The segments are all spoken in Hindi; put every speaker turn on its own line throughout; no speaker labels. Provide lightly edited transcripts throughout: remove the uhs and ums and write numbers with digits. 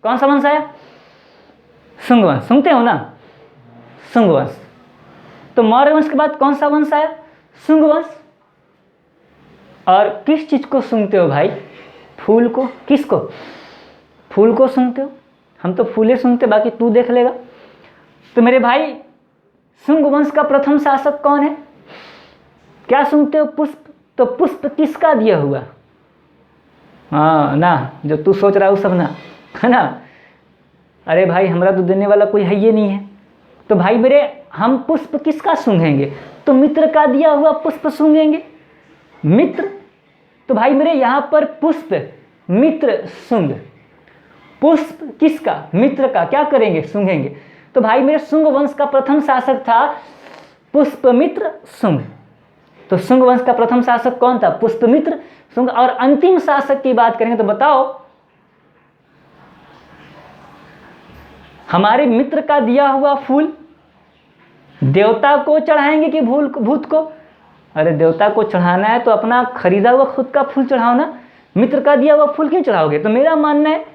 कौन सा वंश आया? शुंग वंश। सुनते हो ना, शुंग वंश। तो मौर्य वंश के बाद कौन सा वंश आया? शुंग वंश। और किस चीज को सुनते हो भाई? फूल को। किसको? फूल को सुनते हो। हम तो फूले सुनते, बाकी तू देख लेगा। तो मेरे भाई शुंग वंश का प्रथम शासक कौन है? क्या सुनते हो? पुष्प। तो पुष्प किसका दिया हुआ? हाँ ना, जो तू सोच रहा है वो सब ना, है ना। अरे भाई हमरा तो देने वाला कोई है ही नहीं है। तो भाई मेरे हम पुष्प किसका सूंघेंगे? तो मित्र का दिया हुआ पुष्प सूंघेंगे। मित्र। तो भाई मेरे यहाँ पर पुष्प, मित्र, शुंग। पुष्प किसका? मित्र का। क्या करेंगे? सूंघेंगे। तो भाई मेरे शुंग वंश का प्रथम शासक था पुष्पमित्र शुंग। तो शुंग वंश का प्रथम शासक कौन था? पुष्पमित्र शुंग। और अंतिम शासक की बात करेंगे तो बताओ, हमारे मित्र का दिया हुआ फूल देवता को चढ़ाएंगे कि भूत को? अरे देवता को चढ़ाना है तो अपना खरीदा हुआ खुद का फूल चढ़ाओ ना, मित्र का दिया हुआ फूल क्यों चढ़ाओगे? तो मेरा मानना है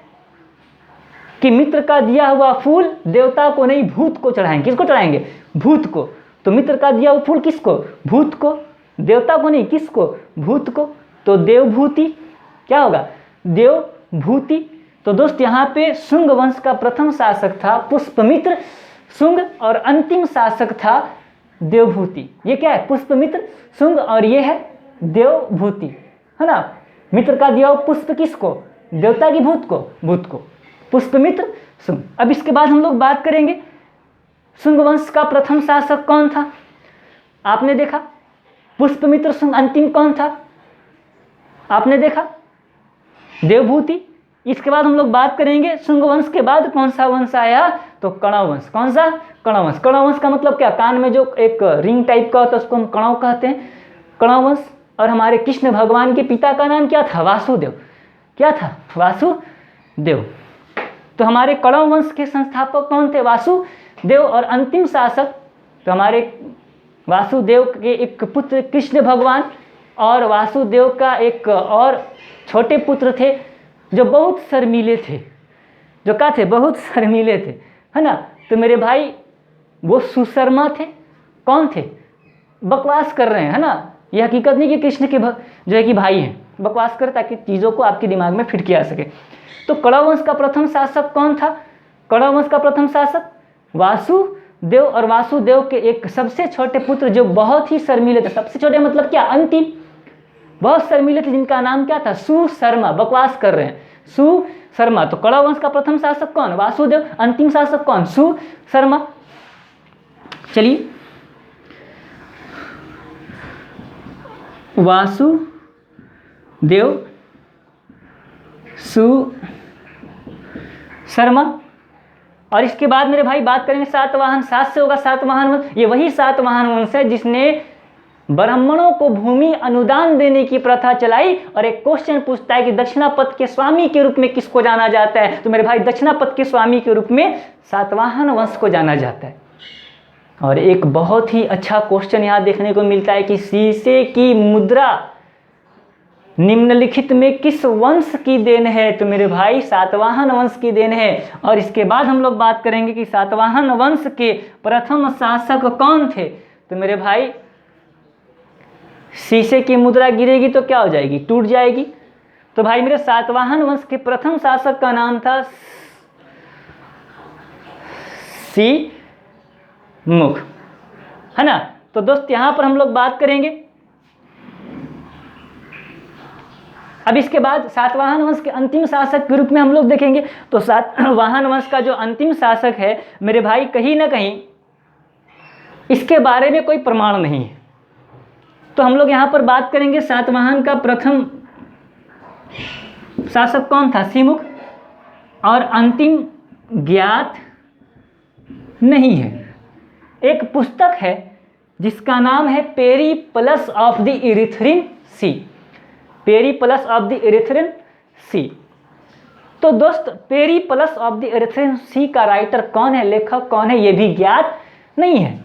कि मित्र का दिया हुआ फूल देवता को नहीं, भूत को चढ़ाएंगे। किसको चढ़ाएंगे? भूत को। तो मित्र का दिया हुआ फूल किसको? भूत को। देवता को नहीं, किसको? भूत को। तो देवभूति। क्या होगा? देवभूति। तो दोस्त यहाँ पे शुंग वंश का प्रथम शासक था पुष्पमित्र शुंग और अंतिम शासक था देवभूति। ये क्या है? पुष्पमित्र शुंग और ये है देवभूति, है ना। मित्र का दिया हुआ पुष्प किसको? देवता की भूत को? भूत को। पुष्पमित्र शुंग। अब इसके बाद हम लोग बात करेंगे शुंग वंश का प्रथम शासक कौन था? आपने देखा पुष्पमित्र शुंग। अंतिम कौन था? आपने देखा देवभूति। इसके बाद हम लोग बात करेंगे शुंग वंश के बाद कौन सा वंश आया? तो कणव वंश। कौन सा? कणव वंश। कणव वंश का मतलब क्या? कान में जो एक रिंग टाइप का होता है उसको हम कणव कहते हैं, कणव वंश। और हमारे कृष्ण भगवान के पिता का नाम क्या था? वासुदेव। क्या था? वासुदेव। तो हमारे कणव वंश के संस्थापक कौन थे? वासुदेव। और अंतिम शासक तो हमारे वासुदेव के एक पुत्र कृष्ण भगवान और वासुदेव का एक और छोटे पुत्र थे जो बहुत शर्मीले थे। जो क्या थे? बहुत शर्मीले थे, है ना। तो मेरे भाई वो सुशर्मा थे। कौन थे? बकवास कर रहे हैं, है ना। ये हकीकत नहीं कि कृष्ण के जो है कि भाई हैं, बकवास कर ताकि चीज़ों को आपके दिमाग में फिट किया सके। तो कणव वंश का प्रथम शासक कौन था? कणव वंश का प्रथम शासक वासुदेव। और वासुदेव के एक सबसे छोटे पुत्र जो बहुत ही शर्मीले थे। सबसे छोटे मतलब क्या? अंतिम। बहुत शर्मीले थे जिनका नाम क्या था? सुशर्मा। बकवास कर रहे हैं, सुशर्मा। तो कणव वंश का प्रथम शासक कौन? वासुदेव। अंतिम शासक कौन? सुशर्मा। चलिए, वासुदेव, सुशर्मा। और इसके बाद मेरे भाई बात करेंगे सातवाहन। 7 से होगा सातवाहन वंश। ये वही सातवाहन वंश है जिसने ब्राह्मणों को भूमि अनुदान देने की प्रथा चलाई। और एक क्वेश्चन पूछता है कि दक्षिणापथ के स्वामी के रूप में किसको जाना जाता है? तो मेरे भाई दक्षिणापथ के स्वामी के रूप में सातवाहन वंश को जाना जाता है। और एक बहुत ही अच्छा क्वेश्चन यहाँ देखने को मिलता है कि शीशे की मुद्रा निम्नलिखित में किस वंश की देन है? तो मेरे भाई सातवाहन वंश की देन है। और इसके बाद हम लोग बात करेंगे कि सातवाहन वंश के प्रथम शासक कौन थे? तो मेरे भाई शीशे की मुद्रा गिरेगी तो क्या हो जाएगी? टूट जाएगी। तो भाई मेरे सातवाहन वंश के प्रथम शासक का नाम था सिमुख, है ना। तो दोस्त यहाँ पर हम लोग बात करेंगे। अब इसके बाद सातवाहन वंश के अंतिम शासक के रूप में हम लोग देखेंगे। तो सातवाहन वंश का जो अंतिम शासक है मेरे भाई, कहीं ना कहीं इसके बारे में कोई प्रमाण नहीं है। तो हम लोग यहाँ पर बात करेंगे सातवाहन का प्रथम शासक कौन था? सिमुख। और अंतिम ज्ञात नहीं है। एक पुस्तक है जिसका नाम है Periplus of the Erythraean Sea. Periplus of the Erythraean Sea. तो दोस्त Periplus of the Erythraean Sea का राइटर कौन है, लेखक कौन है, ये भी ज्ञात नहीं है।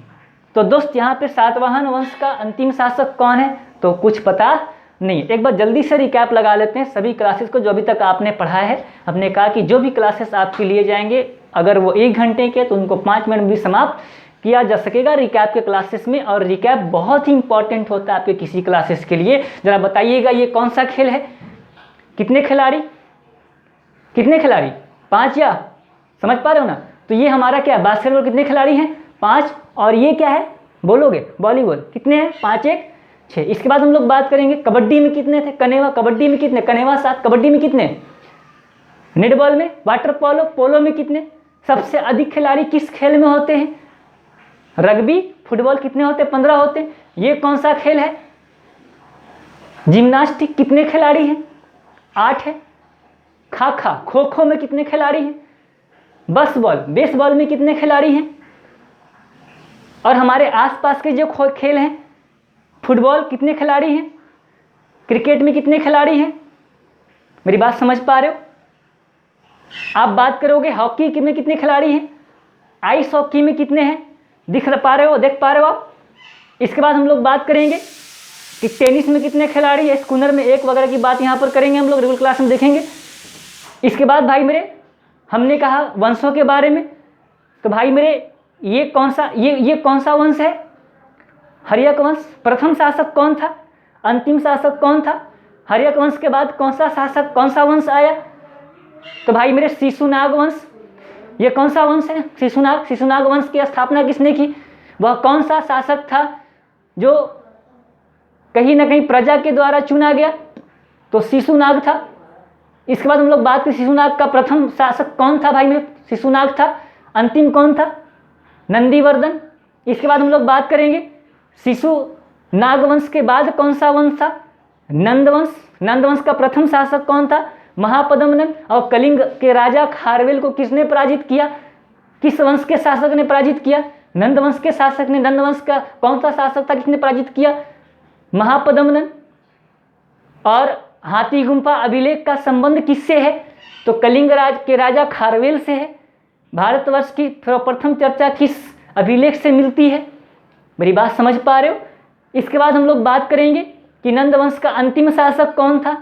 तो दोस्त यहाँ पे सातवाहन वंश का अंतिम शासक कौन है? तो कुछ पता नहीं। एक बार जल्दी से रिकैप लगा लेते हैं सभी क्लासेस को जो अभी तक आपने पढ़ा है। हमने कहा कि जो भी क्लासेस आपके लिए जाएंगे अगर वो 1 घंटे के तो उनको 5 मिनट में भी समाप्त किया जा सकेगा रिकैप के क्लासेस में। और रिकैप बहुत ही इंपॉर्टेंट होता है आपके किसी क्लासेस के लिए। ज़रा बताइएगा ये कौन सा खेल है, कितने खिलाड़ी, कितने खिलाड़ी, 5 या समझ पा रहे हो ना। तो ये हमारा क्या है, बास्केटबॉल कितने खिलाड़ी हैं, 5। और ये क्या है बोलोगे, वॉलीबॉल कितने हैं, 5 1 6। इसके बाद हम लोग बात करेंगे कबड्डी में कितने थे, कनेवा, कबड्डी में कितने, कनेवा 7, कबड्डी में कितने, नेटबॉल में, वाटर पोलो, पोलो में कितने, सबसे अधिक खिलाड़ी किस खेल में होते हैं, रग्बी, फुटबॉल कितने होते हैं, 15 होते हैं। ये कौन सा खेल है, जिम्नास्टिक, कितने खिलाड़ी हैं, 8 है। खाखा, खो खो में कितने खिलाड़ी हैं, बसबॉल, बेसबॉल में कितने खिलाड़ी हैं। और हमारे आसपास के जो खेल हैं, फुटबॉल कितने खिलाड़ी हैं, क्रिकेट में कितने खिलाड़ी हैं, मेरी बात समझ पा रहे हो। आप बात करोगे हॉकी में कितने खिलाड़ी हैं, आइस हॉकी में कितने हैं, दिख पा रहे हो, देख पा रहे हो आप। इसके बाद हम लोग बात करेंगे कि टेनिस में कितने खिलाड़ी है, स्कूनर में 1 वगैरह की बात यहाँ पर करेंगे हम लोग, रेगुलर क्लास में देखेंगे। इसके बाद भाई मेरे हमने कहा वंशों के बारे में, तो भाई मेरे ये कौन सा वंश है, हर्यक वंश। प्रथम शासक कौन था, अंतिम शासक कौन था, हर्यक वंश के बाद कौन सा शासक, कौन सा वंश आया, तो भाई मेरे शिशुनाग वंश। ये कौन सा वंश है, शिशुनाग। शिशुनाग वंश की स्थापना किसने की, वह कौन सा शासक था जो कहीं ना कहीं प्रजा के द्वारा चुना गया, तो शिशुनाग था। इसके बाद हम लोग बात करें शिशुनाग का प्रथम शासक कौन था, भाई मेरे शिशुनाग था। अंतिम कौन था, नंदीवर्धन। इसके बाद हम लोग बात करेंगे शिशुनाग वंश के बाद कौन सा वंश था, नंदवंश। नंदवंश का प्रथम शासक कौन था, महापद्मनंद। और कलिंग के राजा खारवेल को किसने पराजित किया, किस वंश के शासक ने पराजित किया, नंदवंश के शासक ने। नंदवंश का कौन सा शासक था, किसने पराजित किया, महापद्मनंद। और हाथी गुम्फा अभिलेख का संबंध किससे है, तो कलिंग राज के राजा खारवेल से है। भारतवर्ष की प्रथम चर्चा किस अभिलेख से मिलती है, मेरी बात समझ पा रहे हो। इसके बाद हम लोग बात करेंगे कि नंदवंश का अंतिम शासक कौन था,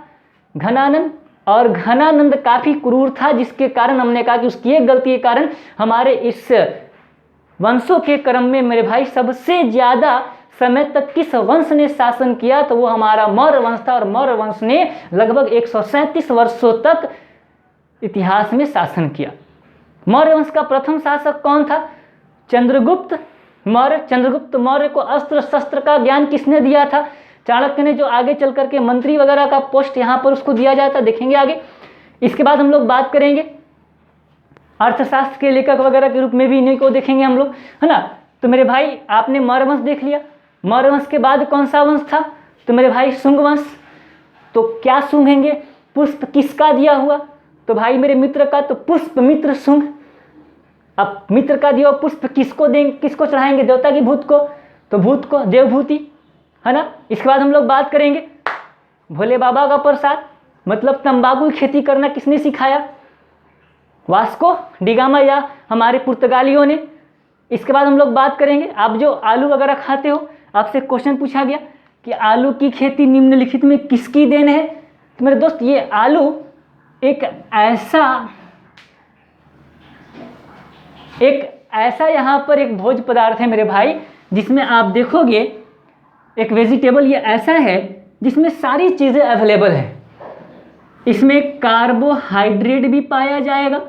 घनानंद। और घनानंद काफ़ी क्रूर था, जिसके कारण हमने कहा कि उसकी एक गलती के कारण हमारे इस वंशों के क्रम में मेरे भाई सबसे ज़्यादा समय तक किस वंश ने शासन किया, तो वो हमारा मौर्य वंश था। और मौर्य वंश ने लगभग 137 वर्षों तक इतिहास में शासन किया। मौर्य वंश का प्रथम शासक कौन था, चंद्रगुप्त मौर्य। चंद्रगुप्त मौर्य को अस्त्र शस्त्र का ज्ञान किसने दिया था, चाणक्य ने, जो आगे चल करके मंत्री वगैरह का पोस्ट यहाँ पर उसको दिया जाता, देखेंगे आगे। इसके बाद हम लोग बात करेंगे अर्थशास्त्र के लेखक वगैरह के रूप में भी इन्हीं को देखेंगे हम लोग, है ना। तो मेरे भाई आपने मौर्य वंश देख लिया। मौर्य वंश के बाद कौन सा वंश था, तो मेरे भाई शुंग वंश। तो क्या सूंघेंगे, पुष्प किसका दिया हुआ, तो भाई मेरे मित्र का, तो पुष्प मित्र शुंग। अब मित्र का दिया हुआ पुष्प किसको देंगे, किसको चढ़ाएंगे, देवता की भूत को, तो भूत को, देवभूति, है ना। इसके बाद हम लोग बात करेंगे भोले बाबा का प्रसाद, मतलब तंबाकू की खेती करना किसने सिखाया, वास्को डिगामा या हमारे पुर्तगालियों ने। इसके बाद हम लोग बात करेंगे, आप जो आलू वगैरह खाते हो, आपसे क्वेश्चन पूछा गया कि आलू की खेती निम्नलिखित में किसकी देन है, तो मेरे दोस्त ये आलू एक ऐसा यहाँ पर एक भोज्य पदार्थ है मेरे भाई, जिसमें आप देखोगे एक वेजिटेबल ये ऐसा है जिसमें सारी चीज़ें अवेलेबल है। इसमें कार्बोहाइड्रेट भी पाया जाएगा,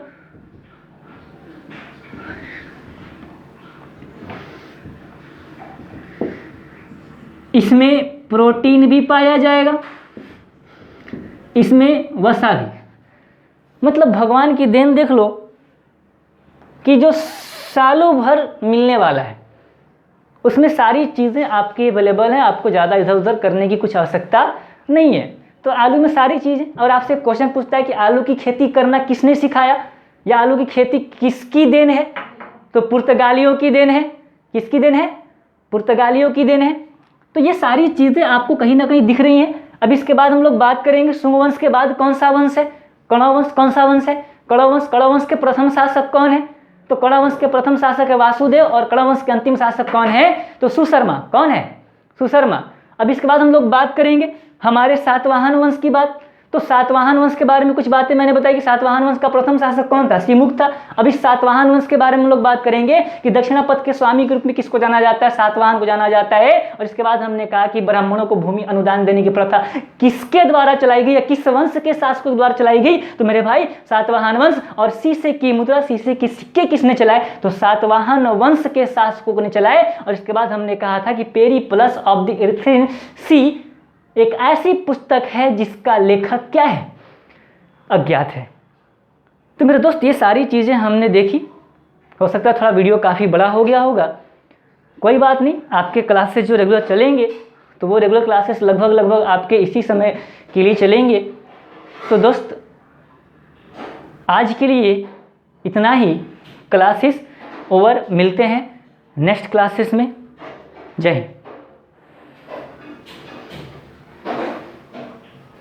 इसमें प्रोटीन भी पाया जाएगा, इसमें वसा भी। मतलब भगवान की देन देख लो कि जो सालों भर मिलने वाला है उसमें सारी चीज़ें आपकी अवेलेबल हैं, आपको ज़्यादा इधर उधर करने की कुछ आवश्यकता नहीं है। तो आलू में सारी चीज़ें। और आपसे क्वेश्चन पूछता है कि आलू की खेती करना किसने सिखाया, या आलू की खेती किसकी देन है, तो पुर्तगालियों की देन है। किसकी देन है, पुर्तगालियों की देन है। तो ये सारी चीज़ें आपको कहीं ना कहीं दिख रही हैं। अब इसके बाद हम लोग बात करेंगे शुंग वंश के बाद कौन सा वंश है, कण्व वंश। कौन सा वंश है, कण्व वंश। कण्व वंश के प्रथम शासक कौन है, तो कण्व वंश के प्रथम शासक है वासुदेव। और कण्व वंश के अंतिम शासक कौन है, तो सुशर्मा। कौन है, सुशर्मा। अब इसके बाद हम लोग बात करेंगे हमारे सातवाहन वंश की बात, तो सातवाहन वंश के बारे में कुछ बातें मैंने बताई कि सातवाहन वंश का प्रथम शासक कौन था, सिमुक था। अब इस सातवाहन वंश के बारे में हम लोग बात करेंगे कि दक्षिणापथ के स्वामी के रूप में किसको जाना जाता है, सातवाहन को जाना जाता है। और इसके बाद हमने कहा कि ब्राह्मणों को भूमि अनुदान देने की प्रथा किसके द्वारा चलाई गई या किस वंश के शासकों के द्वारा चलाई गई, तो मेरे भाई सातवाहन वंश। और शीशे की मुद्रा, शीशे के सिक्के किसने चलाए, तो सातवाहन वंश के शासकों ने चलाए। और इसके बाद हमने कहा था कि पेरिप्लस ऑफ द इरेथ्रियन सी एक ऐसी पुस्तक है जिसका लेखक क्या है, अज्ञात है। तो मेरे दोस्त ये सारी चीज़ें हमने देखी। हो सकता है थोड़ा वीडियो काफ़ी बड़ा हो गया होगा, कोई बात नहीं। आपके क्लासेस जो रेगुलर चलेंगे तो वो रेगुलर क्लासेस लगभग आपके इसी समय के लिए चलेंगे। तो दोस्त आज के लिए इतना ही, क्लासेस ओवर, मिलते हैं नेक्स्ट क्लासेस में। जय हिंद।